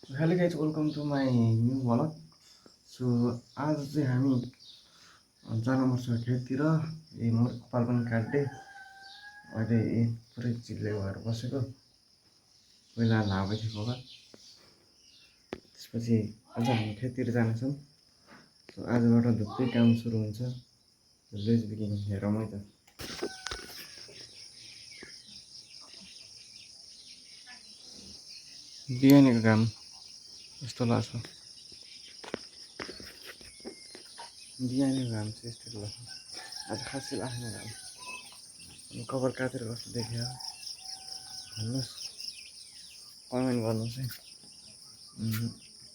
Hello guys welcome to my new vlog. So आज चाहिँ हामी जानुपर्छ खेततिर। मुर्को पाल पनि काट्दै अहिले पुरै चिल्ले भएर बसेको। पहिला लाभै थियो होला, त्यसपछि अझ हामी खेततिर जानेछौँ। सो आजबाट धुप्पै काम सुरु हुन्छ। Let's begin. हेरौँ है त। बिहानीको काम यस्तो लाग्छ। बिहानीको काम चाहिँ यस्तो लाग्छ। आज खासै लाग्ने घाम। कभर काटेर कस्तो देखियो भन्नुहोस्, कमेन्ट गर्नुहोस् है।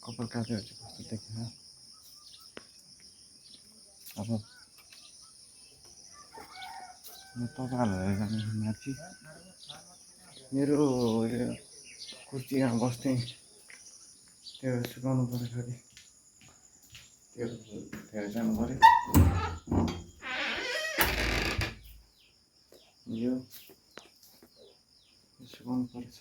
कपाल काटेर चाहिँ कस्तो देखियो। अब म तपाईँहरूलाई जाने माथि मेरो कुर्ती यहाँ बस्ने त्यो सुकाउनु पऱ्यो। फेरि त्यो फेरि जानु पऱ्यो। यो सुकाउनु परेछ।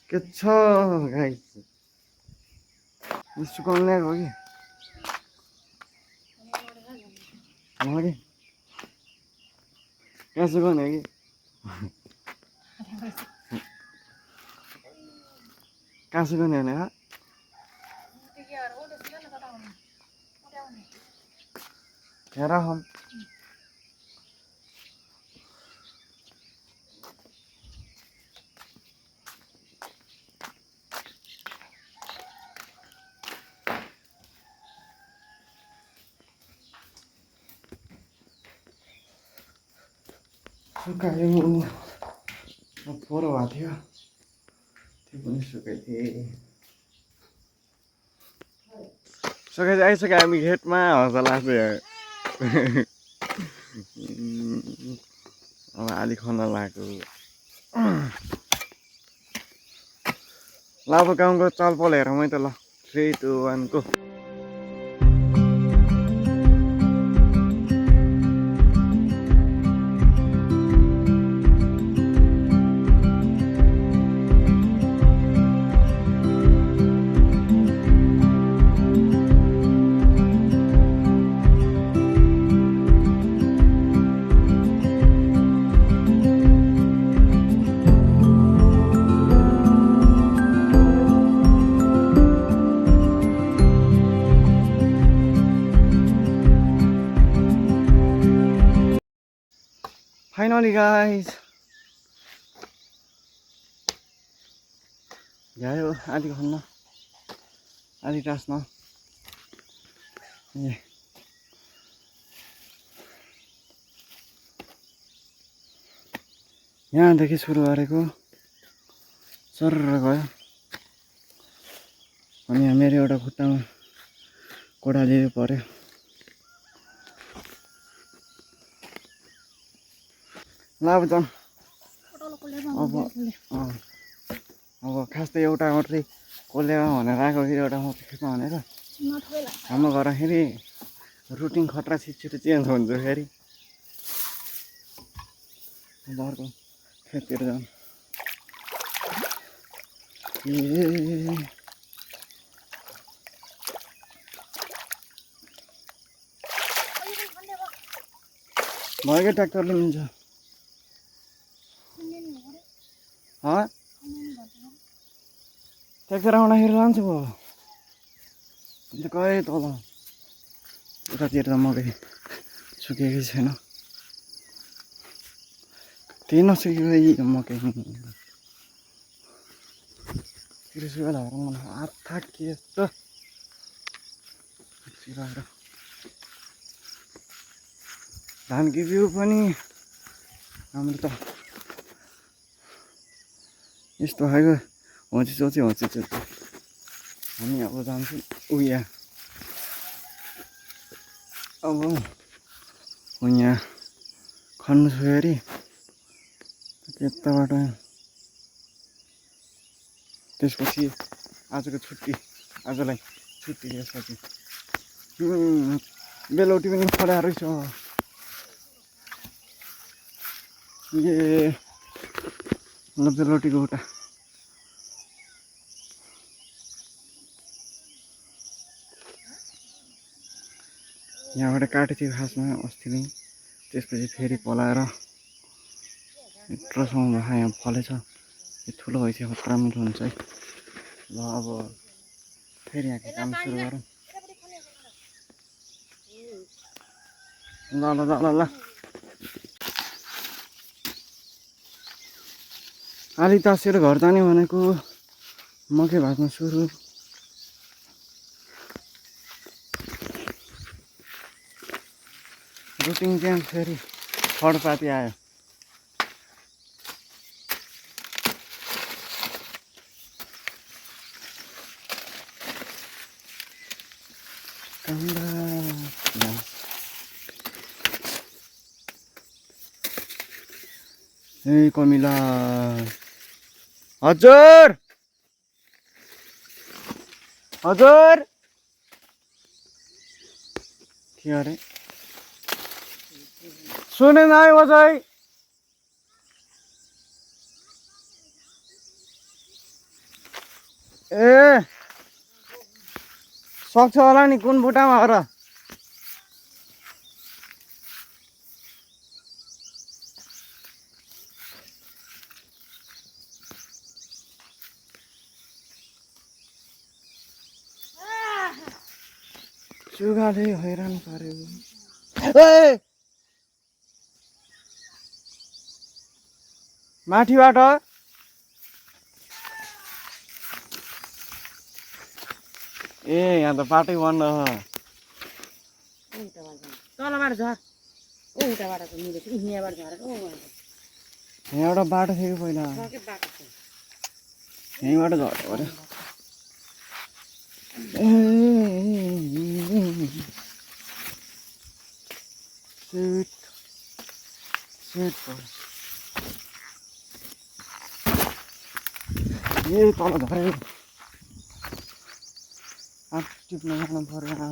के छ गाइस, सुकाउनु ल्याएको कि मैले कहाँ सुकाउने कि कहाँ सुकाउने भने हेर हम सुकायो। फोहोर भएको थियो, त्यो पनि सुकाइदिएँ। सकाइ आइसक्यो हामी खेतमा। हल्का लाग्छ। अब आली खन्न लाग्यो। ल अब गाउँको चलपल हेरौँ है त। ल 3, 2, 1 को। Finally guys, भ्यायो आधी खन्न आधी टास्न। यहाँदेखि सुरु गरेको सरर गयो। अनि मेरो एउटा खुट्टामा कोडालिएर पर्यो। ल अब जाउँ। अब खास त एउटा मात्रै कोलेवा भनेर आएको, फेरि एउटा मात्रै खेतमा भनेर हाम्रो गर्दाखेरि रुटिन खतरा छिटो चेन्ज हुन्छ। फेरि अर्को खेततिर जाउँ। भएकै ट्र्याक्टरले मिल्छ। ट्र्याक्टर आउँदाखेरि लान्छु भयो। कहीँ तल उतातिर त मकै सुकेकै छैन। त्यही नसुकेको मकै तिर सुकेर मलाई हात थाकियो यस्तो। धानको बिउ पनि हाम्रो त यस्तो खालको होची हामी अब जान्छौँ उया। अब यहाँ खन्नु छ अरे त्यताबाट त्यसपछि आजको छुट्टी, आजलाई छुट्टी त्यसपछि बेलौटी पनि खडा रहेछ। ए ल बेलौटीको उता यहाँबाट काटेको थियो खासमा अस्ति नै, त्यसपछि फेरि पलाएर यत्रोसम्म भए यहाँ फलेछ। यो ठुलो भइसक्यो, खतरा मिठो हुन्छ है। ल अब फेरि यहाँको काम सुरु गरौँ। ल ल ल ल ल आली तासेर घर जाने भनेको मकै भाज्न सुरु। रुटिङ चाहिँ फेरि खडपाती आयो। ए कमिला हजुर हजुर के अरे सुने नाइ बजाई ए सक्छ होला नि कुन बुटामा हो र? सुगाले हैरान पार्यो। ए माथिबाट ए यहाँ त बाटै बन्द छ। तलबाट झर उताबाट मिलेको यहाँबाट झरेको यहाँ एउटा बाटो थियो कि पहिला, यहीँबाट झऱ्यो अरे। सिट सिट ए तल झऱ्यो। आँप टिप्न जानु पर्यो।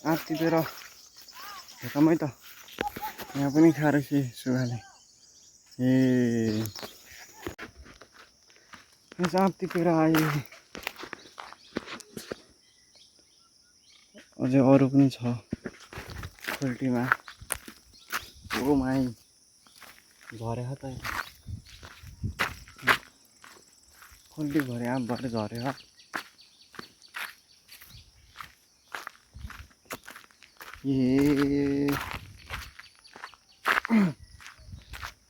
आँप टिपेर भेटमै त यहाँ पनि खाएर सुगाले। ए आँप टिपेर आयो। अझै अरू पनि छ खोल्टीमा। ओ माई झऱ्यो त खोल्टी भरे आँपबाट झऱ्यो। ए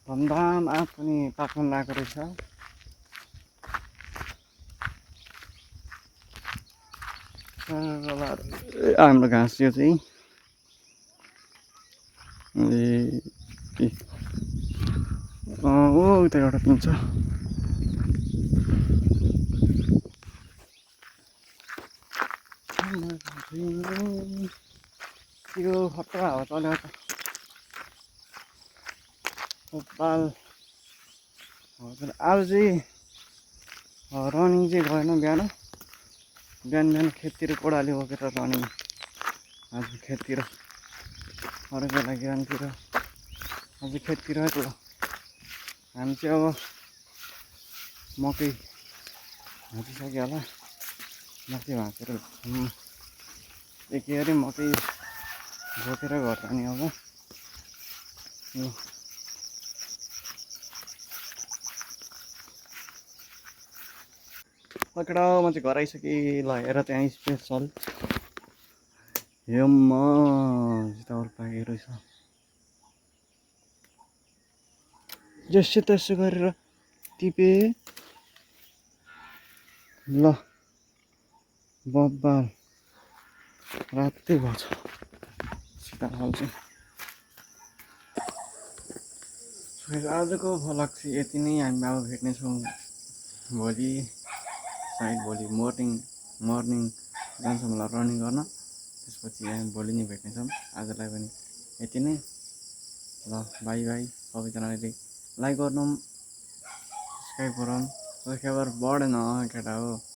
धमधाम आँप पनि पाक्न लागेको रहेछ। हाम्रो घाँस यो चाहिँ ए ओ उता एउटा पिन्छ। यो खतरा हावा चल्यो त कपाल। आज चाहिँ रनिङ चाहिँ गएन बिहान बिहान खेततिर कोडाले बोकेर रनिङ। आज खेततिर अरूको लागि रानतिर आज खेततिर है। ल हामी चाहिँ अब मकै भाँचिसक्यो होला। मकै भाँचेर के अरे मकै बोकेर घर जाने अब। पक्राउ म चाहिँ घर आइसकेँ। ल हेर त्यहाँ स्पेसल हेम्मा जिताउर पाकेको रहेछ। जसो तसो गरेर टिपे ल बब्बाल रातै भएछ सीताफल चाहिँ। आजको भ्लग चाहिँ यति नै। हामी अब भेट्नेछौँ भोलि। सायद भोलि मर्निङ जान्छौँ होला रनिङ गर्न। त्यसपछि हामी भोलि नै भेट्नेछौँ। आजलाई पनि यति नै। ल बाई बाई। सबैजनाले लाइक गर्नु, सब्सक्राइब गरौँ। खबर बढेन केटा हो